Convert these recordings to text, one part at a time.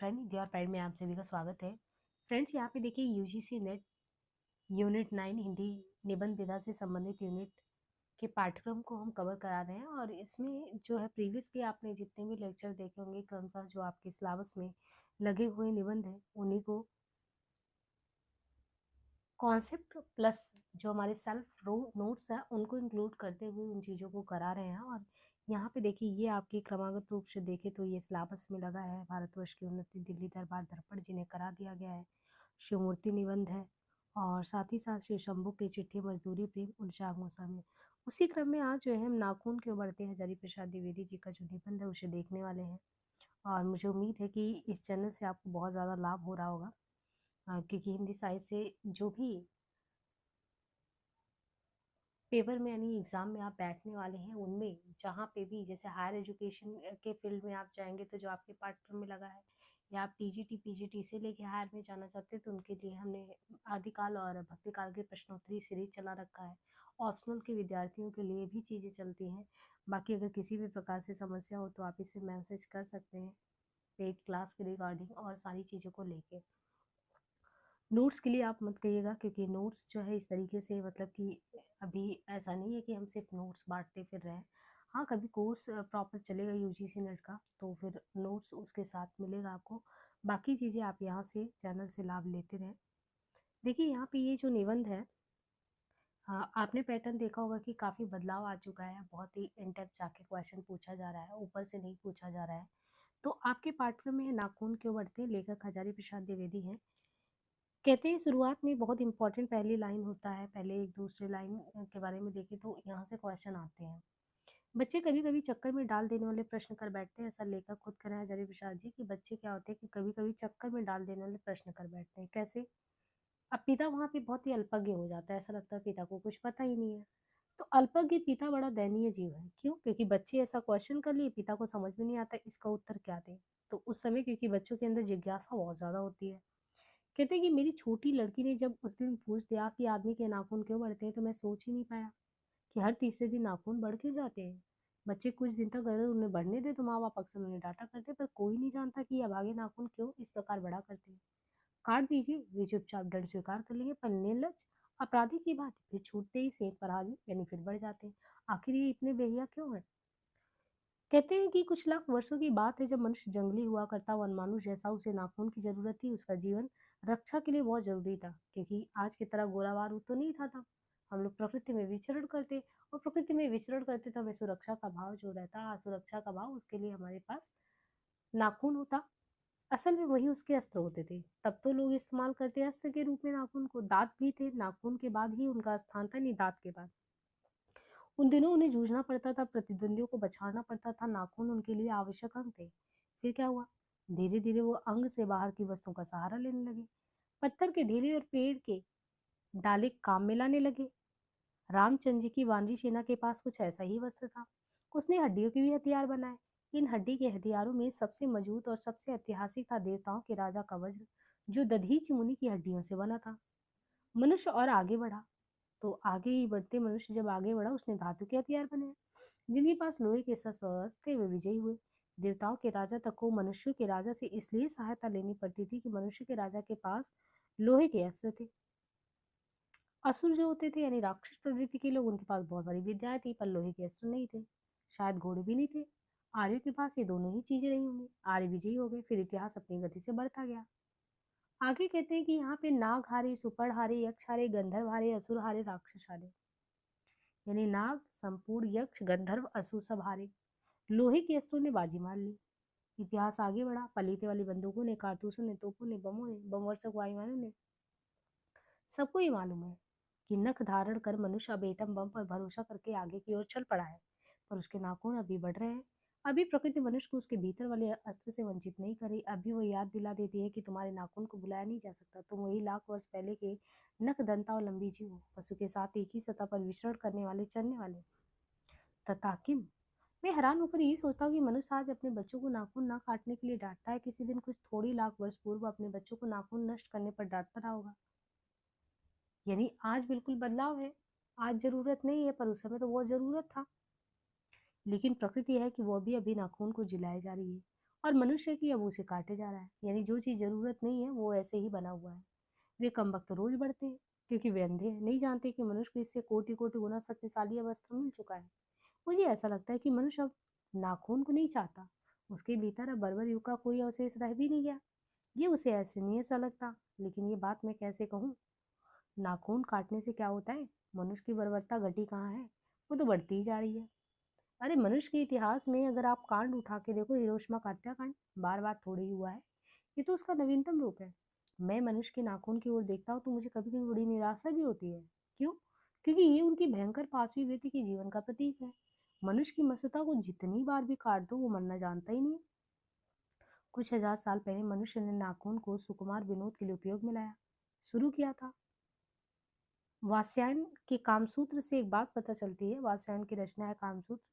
नमस्कार निधि और पैड में आप सभी का स्वागत है। फ्रेंड्स, यहाँ पे देखिए यूजीसी नेट यूनिट 9 हिंदी निबंध विधा से संबंधित यूनिट के पाठ्यक्रम को हम कवर करा रहे हैं और इसमें जो है प्रीवियस के आपने जितने भी लेक्चर देखे होंगे क्रमशः जो आपके सिलेबस में लगे हुए निबंध हैं उन्हीं को कॉन्सेप्ट प्लस जो हमारे सेल्फ नोट्स हैं उनको इंक्लूड करते हुए उन चीज़ों को करा रहे हैं। और यहाँ पे देखिए ये आपकी क्रमागत रूप से देखें तो ये सिलेबस में लगा है। भारतवर्ष की उन्नति दिल्ली दरबार दर्पण जिन्हें करा दिया गया है, शिवमूर्ति निबंध है और साथ ही साथ श्री शंभू की चिट्ठी, मजदूरी प्रेम, उलझा मूसा में। उसी क्रम में आज जो है हम नाखून क्यों बढ़ते हैं हजारी प्रसाद द्विवेदी जी का जो निबंध है उसे देखने वाले हैं। और मुझे उम्मीद है कि इस चैनल से आपको बहुत ज़्यादा लाभ हो रहा होगा, क्योंकि हिंदी साहित्य से जो भी पेपर में यानी एग्ज़ाम में आप बैठने वाले हैं उनमें जहाँ पे भी जैसे हायर एजुकेशन के फील्ड में आप जाएंगे तो जो आपके पाठ्यक्रम में लगा है, या आप टीजीटी पीजीटी से लेके हायर में जाना चाहते हैं तो उनके लिए हमने आदिकाल और भक्तिकाल के प्रश्नोत्तरी सीरीज चला रखा है। ऑप्शनल के विद्यार्थियों के लिए भी चीज़ें चलती हैं। बाकी अगर किसी भी प्रकार से समस्या हो तो आप इस पर मैसेज कर सकते हैं पेड क्लास के रिगार्डिंग और सारी चीज़ों को लेके। नोट्स के लिए आप मत कहिएगा, क्योंकि नोट्स जो है इस तरीके से मतलब कि अभी ऐसा नहीं है कि हम सिर्फ नोट्स बांटते फिर रहे हैं। हाँ, कभी कोर्स प्रॉपर चलेगा यूजीसी नेट का तो फिर नोट्स उसके साथ मिलेगा आपको। बाकी चीज़ें आप यहाँ से चैनल से लाभ लेते रहें। देखिए यहाँ पे ये जो निबंध है, हाँ, आपने पैटर्न देखा होगा कि काफ़ी बदलाव आ चुका है। बहुत ही इन डेप्थ जाके क्वेश्चन पूछा जा रहा है, ऊपर से नहीं पूछा जा रहा है। तो आपके पाठ्यक्रम में नाखून क्यों बढ़ते हैं, लेखक हजारी प्रसाद द्विवेदी हैं। कहते हैं शुरुआत में बहुत इंपॉर्टेंट पहली लाइन होता है। पहले एक दूसरे लाइन के बारे में देखें तो यहाँ से क्वेश्चन आते हैं। बच्चे कभी कभी चक्कर में डाल देने वाले प्रश्न कर बैठते हैं। ऐसा लेखक खुद कह रहे हैं हजारी प्रसाद जी कि बच्चे क्या होते हैं कि कभी कभी चक्कर में डाल देने वाले प्रश्न कर बैठते हैं। कैसे? अब पिता वहाँ पे बहुत ही अल्पज्ञ हो जाता है, ऐसा लगता है पिता को कुछ पता ही नहीं है। तो अल्पज्ञ पिता बड़ा दयनीय जीव है। क्यों? क्योंकि बच्चे ऐसा क्वेश्चन कर लिए, पिता को समझ में नहीं आता इसका उत्तर क्या दे। तो उस समय क्योंकि बच्चों के अंदर जिज्ञासा बहुत ज्यादा होती है, कहते हैं कि मेरी छोटी लड़की ने जब उस दिन पूछ दिया कि आदमी के नाखून क्यों बढ़ते हैं तो मैं सोच ही नहीं पाया कि हर तीसरे दिन नाखून बढ़ क्यों जाते हैं। बच्चे कुछ दिन तक अगर उन्हें बढ़ने दे तो माँ बाप अक्सर उन्हें डांटा करते, पर कोई नहीं जानता कि अब आगे नाखून क्यों इस प्रकार बढ़ा करते हैं। काट दीजिए, वे चुपचाप दंड स्वीकार कर लेंगे, पर निर्लज अपराधी की बात फिर छूटते ही सेंध पर हाजिर यानी फिर बढ़ जाते हैं। आखिर ये इतने बेहिया क्यों है? कहते हैं कि कुछ लाख वर्षों की बात है जब मनुष्य जंगली हुआ करता, वनमानुष जैसा, उसे नाखून की जरूरत थी। उसका जीवन रक्षा के लिए बहुत जरूरी था, क्योंकि आज की तरह गोलाबारूद तो नहीं था तब। हम लोग प्रकृति में विचरण करते, और प्रकृति में विचरण करते तो हमें सुरक्षा का भाव जो रहता, सुरक्षा का भाव, उसके लिए हमारे पास नाखून होता। असल में वही उसके अस्त्र होते थे। तब तो लोग इस्तेमाल करते अस्त्र के रूप में नाखून को। दांत भी थे, नाखून के बाद ही उनका स्थान था, नहीं दांत के बाद। उन दिनों उन्हें जूझना पड़ता था, प्रतिद्वंदियों को बछाड़ना पड़ता था। नाखून उनके लिए आवश्यक अंग थे। फिर क्या हुआ? धीरे धीरे वो अंग से बाहर की वस्तुओं का सहारा लेने लगे। पत्थर के ढेले और पेड़ के डाले काम में लाने लगे। रामचंद्र जी की वानरी सेना के पास कुछ ऐसा ही वस्त्र था। उसने हड्डियों के भी हथियार बनाए। इन हड्डी के हथियारों में सबसे मजबूत और सबसे ऐतिहासिक था देवताओं के राजा का वज्र, जो दधीचि मुनि की हड्डियों से बना था। मनुष्य और आगे बढ़ा, तो आगे ही बढ़ते मनुष्य जब आगे बढ़ा उसने धातु के हथियार बनाए। जिनके पास लोहे के शस्त्र थे वे विजयी हुए। देवताओं के राजा तक को मनुष्यों के राजा से इसलिए सहायता लेनी पड़ती थी कि मनुष्य के राजा के पास लोहे के अस्त्र थे। असुर जो होते थे यानी राक्षस प्रवृत्ति के लोग, उनके पास बहुत सारी विद्याएं थी पर लोहे के अस्त्र नहीं थे। शायद घोड़े भी नहीं थे। आर्यों के पास ये दोनों ही चीजें रही होंगी। आर्य विजयी हो गए, फिर इतिहास अपनी गति से बढ़ता गया। आगे कहते हैं कि यहाँ पे नाग हारे, सुपड़ हारे, यक्ष हारे, गंधर्व हारे, असुर हारे, राक्षस हारे। यानी नाग, संपूर्ण, यक्ष, गंधर्व, असुर सब हारे। लोहे के अस्त्रों ने बाजी मार ली। इतिहास आगे बढ़ा। पलीते वाली बंदूकों ने, कारतूसों ने, तोपों ने, बमों ने, बमवर्षक वायुयानों ने। सबको ये मालूम है कि नख धारण कर मनुष्य अब एटम बम पर भरोसा करके आगे की ओर चल पड़ा है, पर उसके नाखून अभी बढ़ रहे हैं। अभी प्रकृति मनुष्य को उसके भीतर वाले अस्त्र से वंचित नहीं करी। अभी वो याद दिला देती है कि तुम्हारे नाखून को बुलाया नहीं जा सकता। तुम वही लाख वर्ष पहले के नख दंता और लंबी जीव हो, पशु के साथ एक ही सतह पर विचरण करने वाले, चलने वाले। तताकिम, मैं हैरान होकर यही सोचता हूँ कि मनुष्य आज अपने बच्चों को नाखून ना काटने के लिए डांटता है। किसी दिन कुछ थोड़ी लाख वर्ष पूर्व अपने बच्चों को नाखून नष्ट करने पर डांटता रहा होगा। यानी आज बिल्कुल बदलाव है। आज जरूरत नहीं है, पर उस समय तो वो जरूरत था। लेकिन प्रकृति है कि वो भी अभी नाखून को जिलाए जा रही है। और मनुष्य की अब उसे काटे जा रहा है। यानी जो चीज़ ज़रूरत नहीं है वो ऐसे ही बना हुआ है। वे कमबख्त रोज बढ़ते हैं क्योंकि वे अंधे हैं, नहीं जानते कि मनुष्य को इससे कोटि कोटि गुना शक्तिशाली अवस्था मिल चुका है। मुझे ऐसा लगता है कि मनुष्य अब नाखून को नहीं चाहता, उसके भीतर अब बर्बर युग का कोई अवशेष रह भी नहीं गया। ये उसे ऐसे नहीं ऐसा लगता। लेकिन ये बात मैं कैसे कहूँ? नाखून काटने से क्या होता है? मनुष्य की बर्बरता घटी कहाँ है? वो तो बढ़ती ही जा रही है। अरे मनुष्य के इतिहास में अगर आप कांड उठा के देखो, हिरोशिमा का हत्याकांड बार बार थोड़ी ही हुआ है। ये तो उसका नवीनतम रूप है। मैं मनुष्य के नाखून की ओर देखता हूँ तो मुझे कभी कभी बड़ी निराशा भी होती है। क्यों? क्योंकि ये उनकी भयंकर पाशवी वृत्ति के जीवन का प्रतीक है। मनुष्य की मसुता को जितनी बार भी काट दो वो मरना जानता ही नहीं। कुछ हजार साल पहले मनुष्य ने नाखून को सुकुमार विनोद के लिए उपयोग में लाया शुरू किया था। वात्स्यायन के कामसूत्र से एक बात पता चलती है, वात्स्यायन की रचना है कामसूत्र।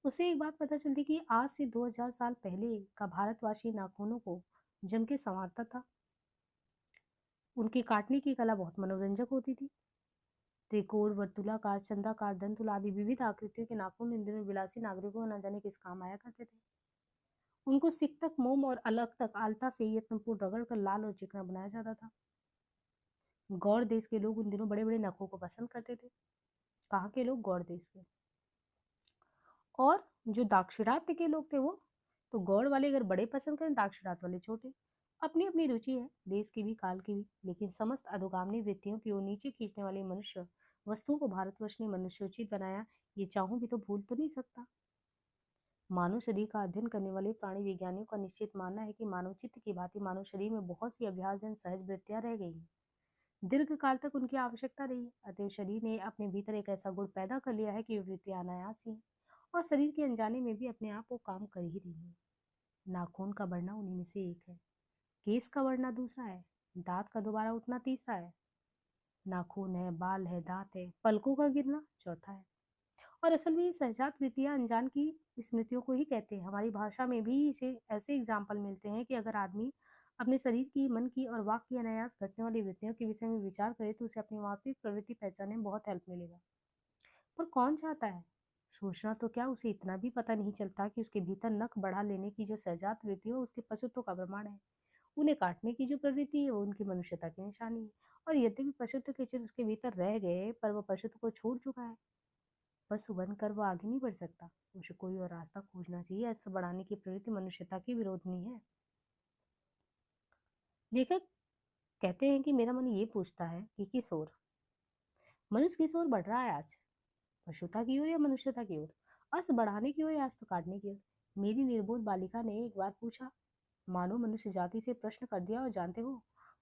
उसे एक बात पता चलती कि आज से 2000 साल पहले का भारतवासी नाखूनों को जम के संवारता था। उनकी काटने की कला बहुत मनोरंजक होती थी। त्रिकोण, वर्तुलाकार, चंद्राकार, दंतुल आदि विविध आकृतियों के नाखून इन दिनों विलासी नागरिकों को न जाने किस काम आया करते थे। उनको सिक तक, मोम और अलग तक आलता से यत्नपूर्ण रगड़ कर लाल और चिकना बनाया जाता था। गौड़ देश के लोग उन दिनों बड़े बड़े नखों को पसंद करते थे। कहाँ के लोग? गौड़ देश के। और जो दाक्षिणात्य के लोग थे वो, तो गौड़ वाले अगर बड़े पसंद करें, दाक्षिणात्य वाले छोटे। अपनी अपनी रुचि है, देश की भी काल की भी। लेकिन समस्त अधोगामी वृत्तियों की ओर नीचे खींचने वाली मनुष्य वस्तुओं को भारतवर्ष ने मनुष्योचित बनाया, ये चाहूं भी तो भूल तो नहीं सकता। मानव शरीर का अध्ययन करने वाले प्राणी विज्ञानियों का निश्चित मानना है कि मानव चित्त की भांति मानव शरीर में बहुत सी अभ्यासजन सहज वृत्तियां रह गई हैं। दीर्घ काल तक उनकी आवश्यकता रही है। अतएव शरीर ने अपने भीतर एक ऐसा गुण पैदा कर लिया है कि वृत्तियां अनायास ही हैं और शरीर के अनजाने में भी अपने आप वो काम कर ही रही है। नाखून का बढ़ना उन्हीं में से एक है, केस का बढ़ना दूसरा है, दांत का दोबारा उठना तीसरा है, नाखून है, बाल है, दांत है, पलकों का गिरना चौथा है। और असल में ये सहजात वृत्तियां अनजान की स्मृतियों को ही कहते हैं। हमारी भाषा में भी इसे ऐसे एग्जाम्पल मिलते हैं कि अगर आदमी अपने शरीर की, मन की और वाक की अनायास घटने वाली वृत्तियों के विषय में विचार करे तो उसे अपनी वास्तविक प्रवृत्ति पहचानने में बहुत हेल्प मिलेगा। पर कौन चाहता है? सोचना तो क्या, उसे इतना भी पता नहीं चलता कि उसके भीतर नख बढ़ा लेने की जो सहजात वृत्ति है वो उसके पशुत्व का प्रमाण है। उन्हें काटने की जो प्रवृत्ति है वो उनकी मनुष्यता की निशानी है। और यद्यपि पशुत्व के चिन्ह उसके भीतर रह गए पर वह पशुत्व को छोड़ चुका है। पशु बनकर वो आगे नहीं बढ़ सकता, उसे कोई और रास्ता खोजना चाहिए। अस्त्र बढ़ाने की प्रवृत्ति मनुष्यता की विरोधनी है। लेखक कहते हैं कि मेरा मन ये पूछता है कि किस ओर, मनुष्य किस ओर बढ़ रहा है आज, पशुता की ओर या मनुष्यता की ओर, अस्त्र बढ़ाने की ओर या अस्त्र काटने की ओर? मेरी निर्बोध बालिका ने एक बार पूछा। मानो मनुष्य जाति से प्रश्न कर दिया। और जानते हो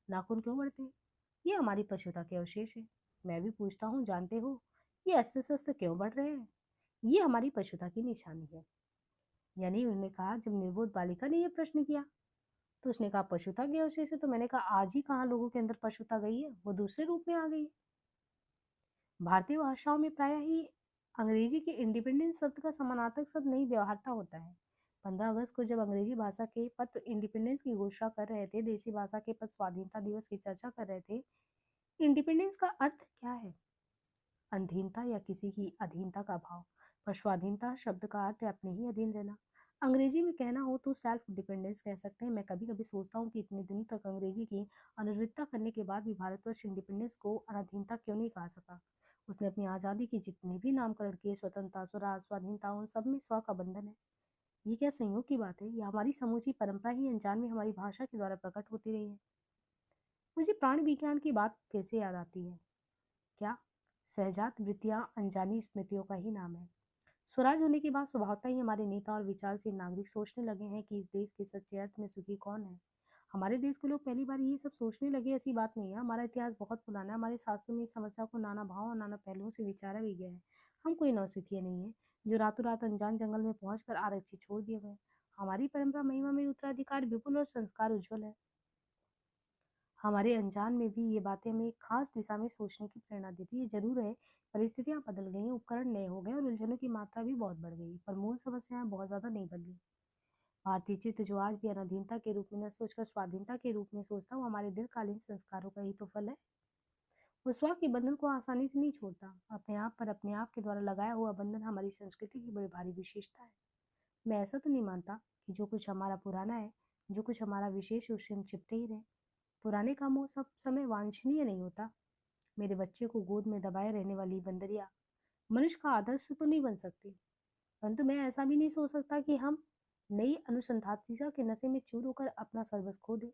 नाखून क्यों बढ़ते हैं? ये हमारी पशुता के अवशेष है। मैं भी पूछता हूँ, जानते हो ये अस्त्र शस्त्र क्यों बढ़ रहे हैं? ये हमारी पशुता की निशानी है। यानी उन्होंने कहा, जब निर्बोध बालिका ने यह प्रश्न किया तो उसने कहा पशुता के अवशेष है। तो मैंने कहा आज ही कहाँ लोगों के अंदर पशुता गई है, वो दूसरे रूप में आ गई है। भारतीय भाषाओं में प्रायः ही अंग्रेजी के इंडिपेंडेंस शब्द का समानार्थक शब्द नहीं व्यवहारता होता है। 15 अगस्त को जब अंग्रेजी भाषा के पत्र इंडिपेंडेंस की घोषणा कर रहे थे, देसी भाषा के पत्र स्वाधीनता दिवस की चर्चा कर रहे थे, इंडिपेंडेंस का अर्थ क्या है? अधीनता या किसी की अधीनता का भाव। पर स्वाधीनता शब्द का अर्थ है अपने ही अधीन रहना। अंग्रेजी में कहना हो तो सेल्फ डिपेंडेंस कह सकते हैं। मैं कभी कभी सोचता हूँ कि इतने दिनों तक अंग्रेजी की अनुवृत्ता करने के बाद भी भारतवर्ष इंडिपेंडेंस को अधीनता क्यों नहीं कहा सका। उसने अपनी आज़ादी की जितने भी नामकरण किए, स्वतंत्रता, स्वराज, स्वाधीनता, उन सब में स्व का बंधन है। ये क्या संयोग की बात है? ये हमारी समूची परंपरा ही अनजान में हमारी भाषा के द्वारा प्रकट होती रही है। मुझे प्राण विज्ञान की बात फिर से याद आती है। क्या? सहजात वृत्तियां अनजानी स्मृतियों का ही नाम है। स्वराज होने के बाद स्वभावतः ही हमारे नेता और विचारशील नागरिक सोचने लगे हैं कि इस देश के सच्चे अर्थ में सुखी कौन है। हमारे देश के लोग पहली बार ये सब सोचने लगे ऐसी बात नहीं है। हमारा इतिहास बहुत पुराना है। हमारे शास्त्रों में इस समस्या को नाना भाव और नाना पहलुओं से विचारा भी गया है। हम कोई नौसिखिए नहीं है जो रातों रात अनजान जंगल में पहुंचकर आरक्षित छोड़ दिए गए। हमारी परंपरा महिमा में उत्तराधिकार विपुल और संस्कार उज्ज्वल है। हमारे अनजान में भी ये बातें हमें एक खास दिशा में सोचने की प्रेरणा देती है। जरूर है, परिस्थितियां बदल गई हैं, उपकरण नए हो गए और उलझनों की मात्रा भी बहुत बढ़ गई, पर मूल समस्याएं बहुत ज्यादा नहीं बदली। भारतीय चित्त जो आज भी अनाधीनता के रूप में न सोचकर स्वाधीनता के रूप में सोचता, वो हमारे दीर्घकालीन संस्कारों का ही तो फल है। वो स्व के बंधन को आसानी से नहीं छोड़ता। अपने आप पर अपने आप के द्वारा लगाया हुआ बंधन हमारी संस्कृति की बड़ी भारी विशेषता है। मैं ऐसा तो नहीं मानता कि जो कुछ हमारा पुराना है, जो कुछ हमारा विशेष है, उससे हम चिपटे ही रहें। पुराने कामों सब समय वांछनीय नहीं होता। मेरे बच्चे को गोद में दबाए रहने वाली बंदरिया मनुष्य का आदर्श तो नहीं बन सकती, परंतु मैं ऐसा भी नहीं सोच सकता कि हम नई अनुसंधात्मकता के नशे में चूर होकर अपना सर्वस्व खो दें।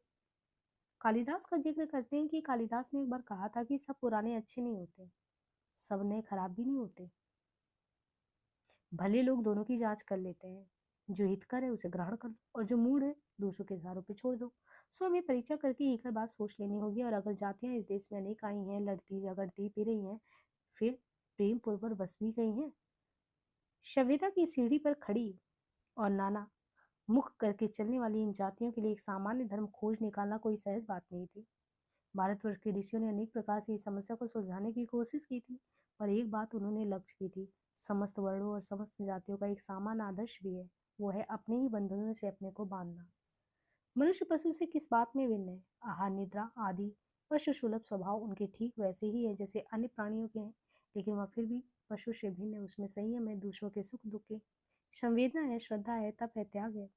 कालिदास का जिक्र करते हैं कि कालिदास ने एक बार कहा था कि सब पुराने अच्छे नहीं होते, सब नए खराब भी नहीं होते। भले लोग दोनों की जांच कर लेते हैं, जो हितकर है उसे ग्रहण कर लो और जो मूढ़ है दूसरों के इशारों पे छोड़ दो। सो हमें परीक्षा करके एक बात सोच लेनी होगी। और अगर जातियां इस देश में अनेक आई हैं, लड़ती झगड़ती पी रही हैं, फिर प्रेम पूर्वक बस भी गई हैं, सभ्यता की सीढ़ी पर खड़ी और नाना मुख करके चलने वाली इन जातियों के लिए एक सामान्य धर्म खोज निकालना कोई सहज बात नहीं थी। भारतवर्ष के ऋषियों ने अनेक प्रकार से इस समस्या को सुलझाने की कोशिश की थी, पर एक बात उन्होंने लक्ष्य की थी, समस्त वर्णों और समस्त जातियों का एक समान आदर्श भी है, वो है अपने ही बंधनों से अपने को बांधना। मनुष्य पशु से किस बात में भिन्न है? आहार निद्रा आदि पशु सुलभ स्वभाव उनके ठीक वैसे ही है जैसे अन्य प्राणियों के हैं, लेकिन वह फिर भी पशु से भिन्न है। उसमें संयम है, दूसरों के सुख दुख के संवेदना है, श्रद्धा है, तप है, त्याग है।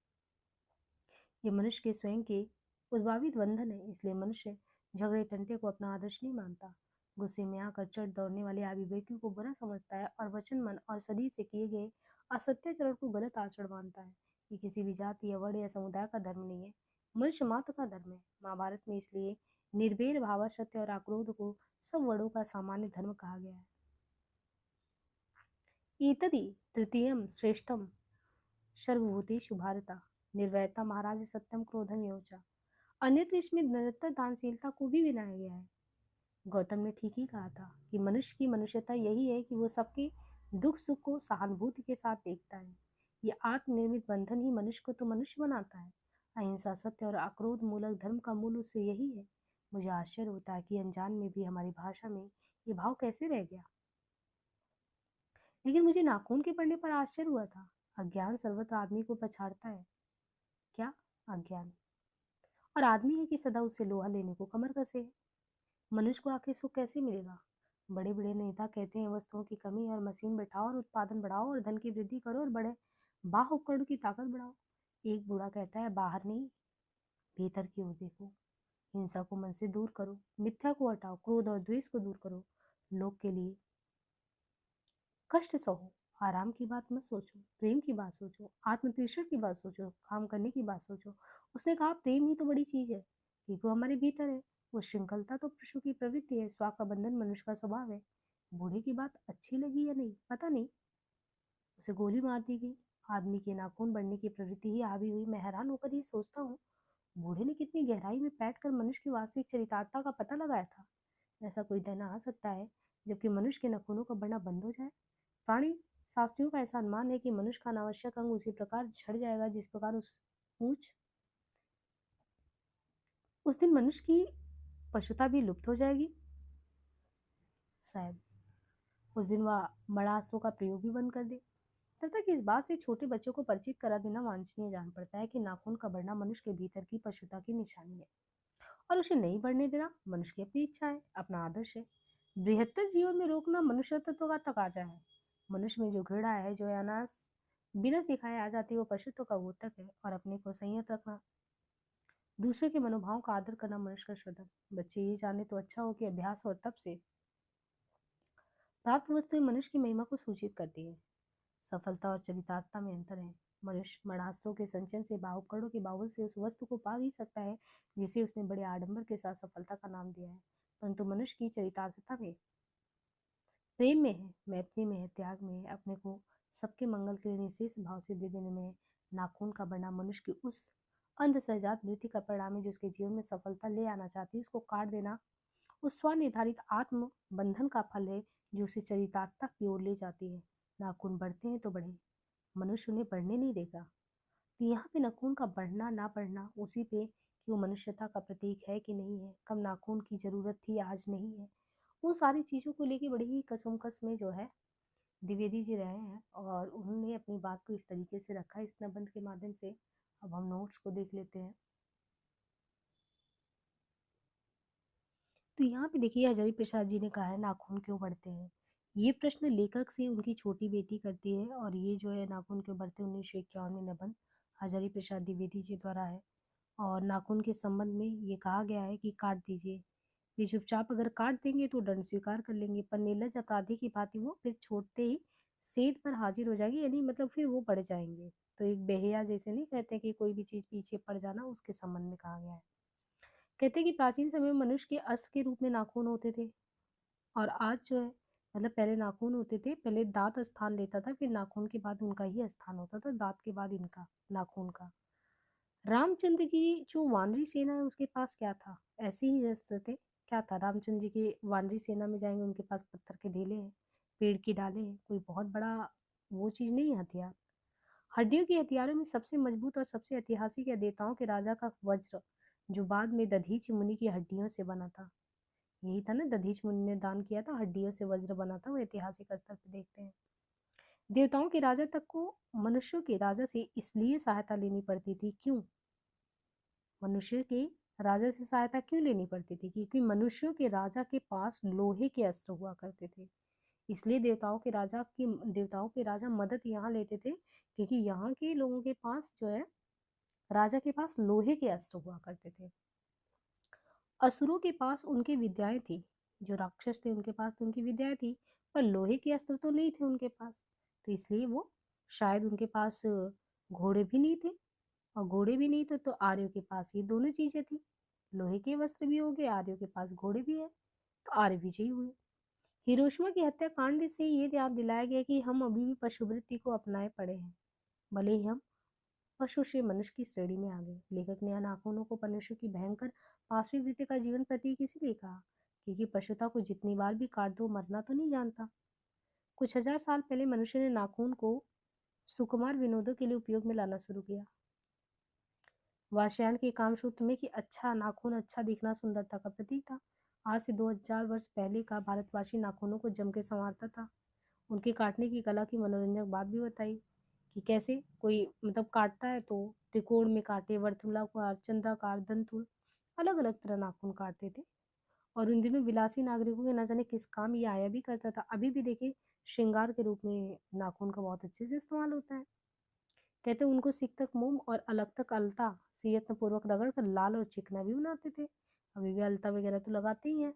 ये मनुष्य के स्वयं के उद्भावित बंधन है। इसलिए मनुष्य झगड़े टंटे को अपना आदर्श नहीं मानता, गुस्से में आकर चढ़ दौड़ने वाले अभिव्यक्तियों को बुरा समझता है और वचन मन और शरीर से किए गए असत्याचरण को गलत आचरण मानता है। ये किसी भी जाति या वर्ण या समुदाय का धर्म नहीं है, मनुष्य मात्र का धर्म है। महाभारत में इसलिए निर्भय भाव सत्य और आक्रोध को सब वर्णों का सामान्य धर्म कहा गया है। एतदि तृतीयम श्रेष्ठम सर्वभूतेषु भारत निर्वैरता महाराज सत्यम क्रोधम योचा। अन्यत्र इसमें निरंतर दानशीलता को भी गिनाया गया है। गौतम ने ठीक ही कहा था कि मनुष्य की मनुष्यता यही है कि वो सबके दुख सुख को सहानुभूति के साथ देखता है। ये आत्मनिर्मित बंधन ही मनुष्य को तो मनुष्य बनाता है। अहिंसा सत्य और अक्रोध मूलक धर्म का मूल उससे यही है। मुझे आश्चर्य होता है कि अनजान में भी हमारी भाषा में ये भाव कैसे रह गया। लेकिन मुझे नाखून के पड़ने पर आश्चर्य हुआ था। अज्ञान सर्वत्र आदमी को पछाड़ता है। क्या अज्ञान? और आदमी है कि सदा उसे लोहा लेने को कमर कसे है। मनुष्य को आखिर सुख कैसे मिलेगा? बड़े बड़े नेता कहते हैं वस्तुओं की कमी और मशीन बैठाओ और उत्पादन बढ़ाओ और धन की वृद्धि करो और बड़े बाह उपकरण की ताकत बढ़ाओ। एक बूढ़ा कहता है बाहर नहीं, भीतर की ओर देखो, हिंसा को मन से दूर करो, मिथ्या को हटाओ, क्रोध और द्वेष को दूर करो, लोग के लिए कष्ट सहो, आराम की बात मत सोचो, प्रेम की बात सोचो, आत्मतीर्षण की बात सोचो, काम करने की बात सोचो। उसने कहा प्रेम ही तो बड़ी चीज है, क्योंकि वो हमारे भीतर है। वो श्रृंखलता तो पशु की प्रवृत्ति है, स्वार्थ का बंधन मनुष्य का स्वभाव है। बूढ़े की बात अच्छी लगी या नहीं पता नहीं, उसे गोली मार दी गई। आदमी के नाखून बढ़ने की प्रवृत्ति ही हावी हुई। मैं हैरान होकर ये सोचता हूँ, बूढ़े ने कितनी गहराई में बैठ कर मनुष्य की वास्तविक चरितार्थ का पता लगाया था। ऐसा कोई दिन आ सकता है जबकि मनुष्य के नाखूनों का बढ़ना बंद हो जाए? प्राणी शास्त्रियों का ऐसा अनुमान है कि मनुष्य का अनावश्यक अंग उसी प्रकार झड़ जाएगा जिस प्रकार उस दिन मनुष्य की पशुता भी लुप्त हो जाएगी। शायद उस दिन वह मरास्त्रों का प्रयोग भी बंद कर दे। तब तक इस बात से छोटे बच्चों को परिचित करा देना वांछनीय जान पड़ता है कि नाखून का बढ़ना मनुष्य के भीतर की पशुता की निशानी है और उसे नहीं बढ़ने देना मनुष्य की अपनी इच्छा है, अपना आदर्श है। बृहत्तर जीवन में रोकना मनुष्य तत्व का तकाजा है। मनुष्य में जो घृणा है, जो अनास बिना सिखाए आ जाती है, वो पशुत्व का घोतक है। और अपने को संयत रखना, दूसरे के मनोभाव का आदर करना मनुष्य का श्रद्धा। बच्चे ये जाने तो अच्छा हो कि अभ्यास और तप से प्राप्त वस्तुएं मनुष्य की महिमा को सूचित करती है। सफलता और चरितार्थता में अंतर है। मनुष्य मणास्त्रों के संचयन से बाहुकड़ों के बाहुल से उस वस्तु को पा भी सकता है जिसे उसने बड़े आडंबर के साथ सफलता का नाम दिया है, परंतु मनुष्य की चरितार्थता में प्रेम में है, मैत्री में है, त्याग में है, अपने को सबके मंगल के लिए निशेष भाव से दे देने में है। नाखून का बढ़ना मनुष्य की उस अंध सहजात वृत्ति का परिणाम है जो उसके जीवन में सफलता ले आना चाहती है। उसको काट देना उस स्वनिर्धारित आत्म बंधन का फल है जो उसे चरितार्थता की ओर ले जाती है। नाखून बढ़ते हैं तो बढ़े, मनुष्य उन्हें बढ़ने नहीं देगा। तो यहाँ पे नाखून का बढ़ना ना बढ़ना उसी पे कि वो मनुष्यता का प्रतीक है कि नहीं है, कब नाखून की जरूरत थी आज नहीं है, वो सारी चीज़ों को लेके बड़ी ही कसमकस में जो है द्विवेदी जी रहे हैं और उन्होंने अपनी बात को इस तरीके से रखा है इस निबंध के माध्यम से। अब हम नोट्स को देख लेते हैं। तो यहाँ पे देखिए हजारी प्रसाद जी ने कहा है नाखून क्यों बढ़ते हैं। ये प्रश्न लेखक से उनकी छोटी बेटी करती है और ये जो है नाखून के बढ़ते 1951 में निबंध हजारी प्रसाद द्विवेदी जी द्वारा है। और नाखून के संबंध में ये कहा गया है कि काट दीजिए। वे चुपचाप अगर काट देंगे तो दंड स्वीकार कर लेंगे, पर निर्लज अपराधी की भांति वो फिर छोड़ते ही सेध पर हाजिर हो जाएगी, यानी मतलब फिर वो बढ़ जाएंगे। तो एक बेहया जैसे नहीं कहते कि कोई भी चीज पीछे पड़ जाना, उसके संबंध में कहा गया है। कहते हैं कि प्राचीन समय में मनुष्य के अस्त्र के रूप में नाखून होते थे, और आज जो है मतलब पहले नाखून होते थे, पहले दांत स्थान लेता था, फिर नाखून के बाद उनका ही स्थान होता था, दांत के बाद इनका नाखून का। रामचंद्र की जो वानरी सेना है उसके पास क्या था? ऐसे ही अस्त्र थे। क्या था? रामचंद्र जी की वानरी सेना में जाएंगे, उनके पास पत्थर के ढेले हैं, पेड़ की डाले हैं, कोई बहुत बड़ा वो चीज नहीं है हथियार। हड्डियों के हथियारों में सबसे मजबूत और सबसे ऐतिहासिक है देवताओं के राजा का वज्र, जो बाद में दधीच मुनि की हड्डियों से बना था। यही था ना, दधीच मुनि ने दान किया था, हड्डियों से वज्र बना था, वो ऐतिहासिक स्तर पर देखते हैं। देवताओं के राजा तक को मनुष्यों के राजा से इसलिए सहायता लेनी पड़ती थी, क्यों? मनुष्य के राजा से सहायता क्यों लेनी पड़ती थी? क्योंकि मनुष्यों के राजा के पास लोहे के अस्त्र हुआ करते थे। इसलिए देवताओं के राजा मदद यहाँ लेते थे, क्योंकि यहाँ के लोगों के पास जो है, राजा के पास लोहे के अस्त्र हुआ करते थे। असुरों के पास उनकी विद्याएं थी, जो राक्षस थे उनके पास तो उनकी विद्याएं थी, पर लोहे के अस्त्र तो नहीं थे उनके पास। तो इसलिए वो शायद उनके पास घोड़े भी नहीं थे, और घोड़े भी नहीं थे तो आर्यों के पास ये दोनों चीजें थी। लोहे के वस्त्र भी हो गए, आर्यों के पास घोड़े भी है, तो आर्य विजयी हुए। हिरोशिमा की हत्याकांड से ये याद दिलाया गया कि हम अभी भी पशुवृत्ति को अपनाए पड़े हैं, भले ही हम पशु से मनुष्य की श्रेणी में आ गए। लेखक ने नाखूनों को मनुष्य की भयंकर पांचवी वृत्ति का जीवन प्रतीक इसीलिए कहा, क्योंकि पशुता को जितनी बार भी काट दो मरना तो नहीं जानता। कुछ हजार साल पहले मनुष्य ने नाखून को सुकुमार विनोदों के लिए उपयोग में लाना शुरू किया। वात्स्यायन के कामसूत्र में कि अच्छा नाखून अच्छा दिखना सुंदरता का प्रतीक था। आज से 2000 वर्ष पहले का भारतवासी नाखूनों को जम के संवारता था। उनके काटने की कला की मनोरंजक बात भी बताई कि कैसे कोई मतलब काटता है तो त्रिकोण में काटे, वर्तुलाकार, चंद्राकार, दंतुल, अलग अलग तरह नाखून काटते थे। और उन दिनों विलासी नागरिकों के न जाने किस काम ये आया भी करता था। अभी भी देखिए, श्रृंगार के रूप में नाखून का बहुत अच्छे से इस्तेमाल होता है। कहते उनको सिक तक मोम और अलग तक अलता से यत्नपूर्वक रगड़ कर लाल और चिकना भी बनाते थे। अभी भी अलता वगैरह तो लगाते ही हैं।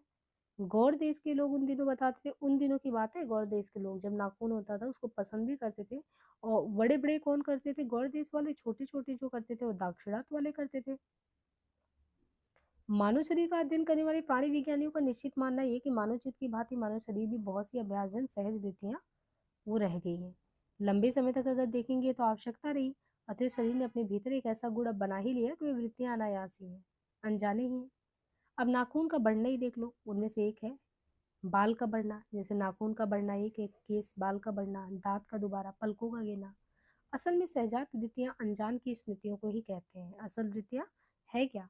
गौड़ देश के लोग उन दिनों बताते थे, उन दिनों की बात है, गौड़ देश के लोग जब नाखून होता था उसको पसंद भी करते थे। और बड़े बड़े कौन करते थे? गौड़ देश वाले। छोटे छोटे जो करते थे वो दाक्षिणात्य वाले करते थे। मानव शरीर का अध्ययन करने वाले प्राणी विज्ञानियों का निश्चित मानना है कि मानव चित्त की भांति मानव शरीर भी बहुत सी अभ्यासजन सहज वृत्तियां वो रह गई हैं। लंबे समय तक अगर देखेंगे तो आवश्यकता रही, अतः शरीर ने अपने भीतर एक ऐसा गुण अब बना ही लिया कि वे वृत्तियां अनायास ही हैं, अनजाने ही हैं। अब नाखून का बढ़ना ही देख लो, उनमें से एक है बाल का बढ़ना। जैसे नाखून का बढ़ना एक है, केस बाल का बढ़ना, दांत का दोबारा, पलकों का गिरना। असल में सहजात वृत्तियां अनजान की स्मृतियों को ही कहते हैं। असल वृत्तियां है क्या?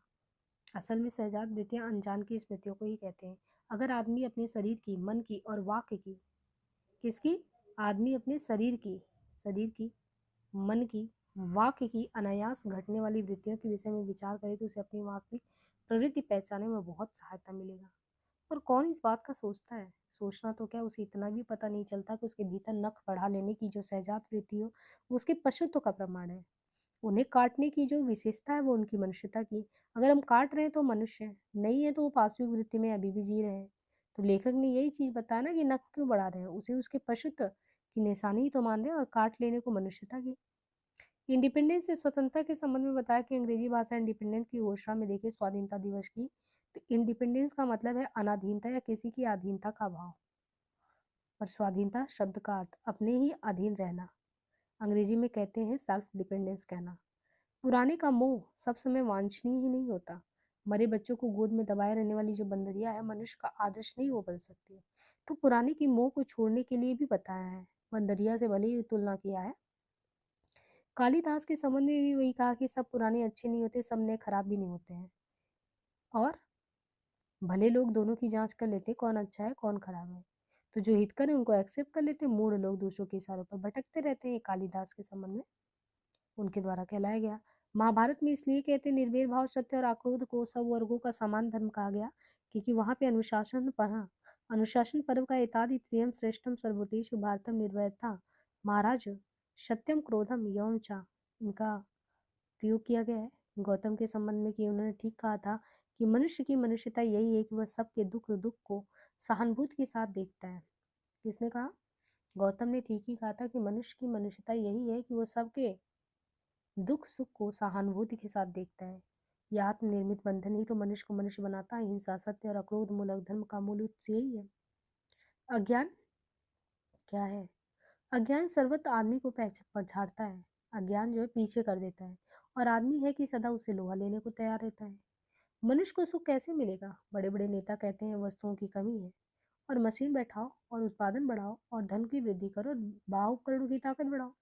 असल में सहजात वृत्तियां अनजान की स्मृतियों को ही कहते हैं। अगर आदमी अपने शरीर की, मन की और वाक्य की, किसकी? आदमी अपने शरीर की, मन की, वाक्य की अनायास घटने वाली वृत्तियों के विषय में विचार करे तो उसे अपनी वास्तविक प्रवृत्ति पहचानने में बहुत सहायता मिलेगा। पर कौन इस बात का सोचता है? सोचना तो क्या, उसे इतना भी पता नहीं चलता कि उसके भीतर नख बढ़ा लेने की जो सहजात वृत्ति हो वो उसके पशुत्व का प्रमाण है। उन्हें काटने की जो विशेषता है वो उनकी मनुष्यता की। अगर हम काट रहे हैं तो मनुष्य है, नहीं है तो वो पाशविक वृत्ति में अभी भी जी रहे हैं। तो लेखक ने यही चीज बताया ना कि नख क्यों बढ़ा रहे हैं, उसे उसके पशुत्व की निशानी ही तो मान रहे हैं, और काट लेने को मनुष्यता की। इंडिपेंडेंस से स्वतंत्रता के संबंध में बताया कि अंग्रेजी भाषा इंडिपेंडेंस की घोषणा में देखिए स्वाधीनता दिवस की, तो इंडिपेंडेंस का मतलब है अनाधीनता या किसी की अधीनता का भाव, और स्वाधीनता शब्द का अर्थ अपने ही अधीन रहना। अंग्रेजी में कहते हैं सेल्फ डिपेंडेंस कहना। पुराने का मोह सब समय वांछनीय ही नहीं होता। मरे बच्चों को गोद में दबाए रहने वाली जो बंदरिया है, मनुष्य का आदर्श नहीं वो बन सकती। तो पुराने की मोह को छोड़ने के लिए भी बताया है, बंदरिया से भले ही तुलना किया है। कालिदास के संबंध में भी वही कहा कि सब पुराने अच्छे नहीं होते, सब नए खराब भी नहीं होते हैं, और भले लोग दोनों की जांच कर लेते कौन अच्छा है कौन खराब है। तो जो हितकर है उनको एक्सेप्ट कर लेते, मूढ़ लोग दूसरों के इशारों पर भटकते रहते हैं। कालिदास के संबंध में उनके द्वारा कहलाया गया। महाभारत में इसलिए कहते निर्भय भाव, सत्य और आक्रोध को सब वर्गों का समान धर्म कहा गया, क्योंकि वहां पे अनुशासन पर अनुशासन पर्व का एतादि त्रियम श्रेष्ठम सर्वभूतेषु भारतम निर्भयता महाराज सत्यम क्रोधम यौम चा, इनका प्रयोग किया गया है गौतम के संबंध में कि उन्होंने ठीक कहा था कि मनुष्य की मनुष्यता यही है कि वह सबके दुख को सहानुभूति के साथ देखता है। किसने कहा? गौतम ने ठीक ही कहा था कि मनुष्य की मनुष्यता यही है कि वो सबके दुख सुख को सहानुभूति के साथ देखता है। यह आत्मनिर्मित बंधन ही तो मनुष्य को मनुष्य बनाता है। हिंसा, सत्य और अक्रोध मूलक धर्म का मूल उद्देश्य यही है। अज्ञान क्या है? अज्ञान सर्वत्र आदमी को पछाड़ता है। अज्ञान जो है पीछे कर देता है और आदमी है कि सदा उसे लोहा लेने को तैयार रहता है। मनुष्य को सुख कैसे मिलेगा? बड़े बड़े नेता कहते हैं वस्तुओं की कमी है और मशीन बैठाओ और उत्पादन बढ़ाओ और धन की वृद्धि करो और बाहुकरणों की ताकत बढ़ाओ।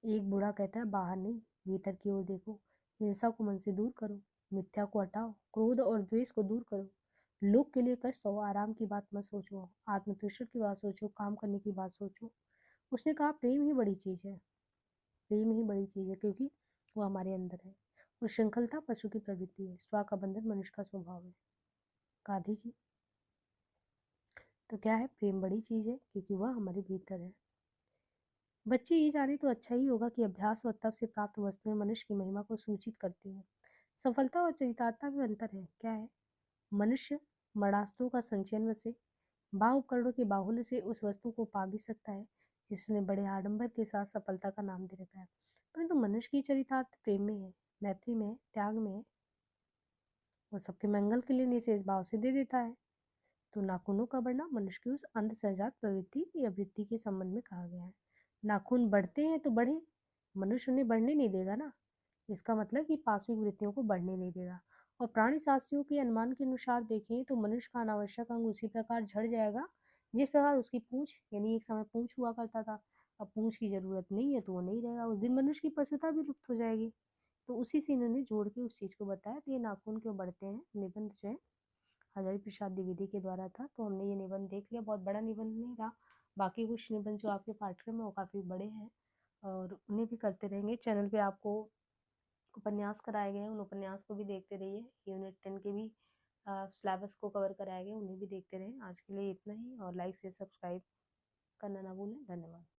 एक बूढ़ा कहता है बाहर नहीं, भीतर की ओर देखो, हिंसा को मन से दूर करो, मिथ्या को हटाओ, क्रोध और द्वेष को दूर करो, लोग के लिए कष्ट सहो, आराम की बात मत सोचो, आत्मतुष्ट की बात सोचो, काम करने की बात सोचो। उसने कहा प्रेम ही बड़ी चीज है, प्रेम ही बड़ी चीज है क्योंकि वो हमारे अंदर है और श्रृंखलता पशु की प्रवृत्ति है, स्व का बंधन मनुष्य का स्वभाव है। गांधी जी। तो क्या है? प्रेम बड़ी चीज है क्योंकि वह हमारे भीतर है। बच्चे ये जाने तो अच्छा ही होगा कि अभ्यास और तप से प्राप्त वस्तुएं मनुष्य की महिमा को सूचित करती हैं। सफलता और चरितार्थ में अंतर है। क्या है? मनुष्य मरास्त्रों का संचयन से बाह्य उपकरणों के बाहुल्य से उस वस्तु को पा भी सकता है जिसने बड़े आडंबर के साथ सफलता का नाम दे रखा है, परंतु मनुष्य की चरितार्थ प्रेम में है, मैत्री में है, त्याग में है। वो सबके मंगल के लिए निशेष भाव से दे देता है। तो नाखूनों का बढ़ना मनुष्य की उस अंध सहजात प्रवृत्ति या वृत्ति के संबंध में कहा गया है। नाखून बढ़ते हैं तो बढ़े, मनुष्य उन्हें बढ़ने नहीं देगा ना। इसका मतलब कि पाश्विक वृत्तियों को बढ़ने नहीं देगा। और प्राणी शास्त्रियों के अनुमान के अनुसार देखें तो मनुष्य का अनावश्यक अंग उसी प्रकार झड़ जाएगा जिस प्रकार उसकी पूंछ, यानी एक समय पूंछ हुआ करता था, अब पूंछ की जरूरत नहीं है तो वो नहीं रहेगा, उस दिन मनुष्य की पशुता भी लुप्त हो जाएगी। तो उसी से इन्होंने जोड़ के उस चीज को बताया। तो ये नाखून क्यों बढ़ते हैं निबंध जो है हजारी प्रसाद द्विवेदी के द्वारा था। तो हमने ये निबंध देख लिया, बहुत बड़ा निबंध नहीं रहा। बाकी कुछ निबंध जो आपके पाठ्यक्रम में वो काफ़ी बड़े हैं और उन्हें भी करते रहेंगे। चैनल पे आपको उपन्यास कराए गए हैं, उन उपन्यास को भी देखते रहिए। यूनिट 10 के भी सिलेबस को कवर कराए गए, उन्हें भी देखते रहें। आज के लिए इतना ही और लाइक से सब्सक्राइब करना ना भूलें। धन्यवाद।